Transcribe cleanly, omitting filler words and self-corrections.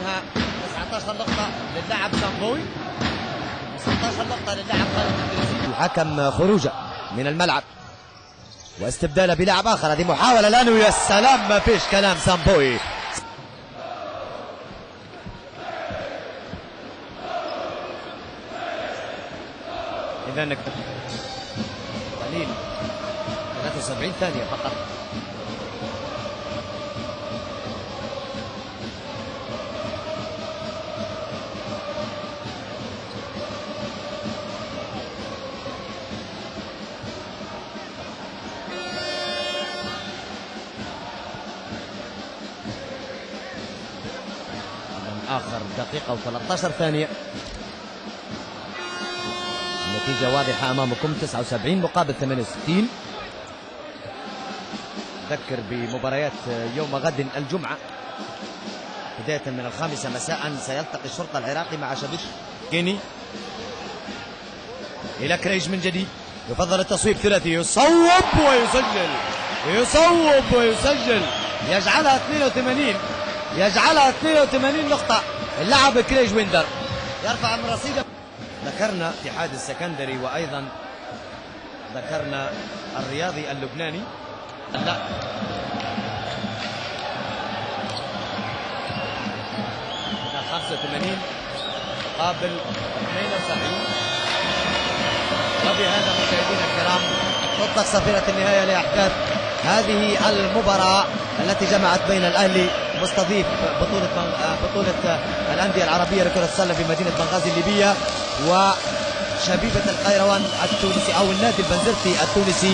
منها 19 نقطة للاعب سامبوي، 16 نقطة للاعب خالد الدريسي. الحكم خروجه من الملعب واستبداله بلاعب آخر. هذه محاولة الآن ويا سلام، ما فيش كلام. سامبوي إذا قليل 73 ثانية فقط. آخر دقيقة و13 ثانية. النتيجة واضحة أمامكم، 79 مقابل 68. أذكر بمباريات يوم غد الجمعة بداية من 5 مساء سيلتقي الشرطة العراقي مع شبيب كيني. إلى كريج من جديد، يفضل التصويب ثلاثي، يصوب ويسجل، يصوب ويسجل، يجعلها 82، يجعلها 82 نقطة. اللاعب كريج ويندر يرفع من رصيده. ذكرنا اتحاد السكندري وأيضا ذكرنا الرياضي اللبناني. لا، من 85 مقابل 72. وبهذا مشاهدينا الكرام تطلق صافرة النهاية لأحداث هذه المباراة التي جمعت بين الأهلي مستضيف بطولة الأندية العربية لكرة السلة في مدينة بنغازي الليبية وشبيبة القيروان التونسي أو النادي البنزرتي التونسي.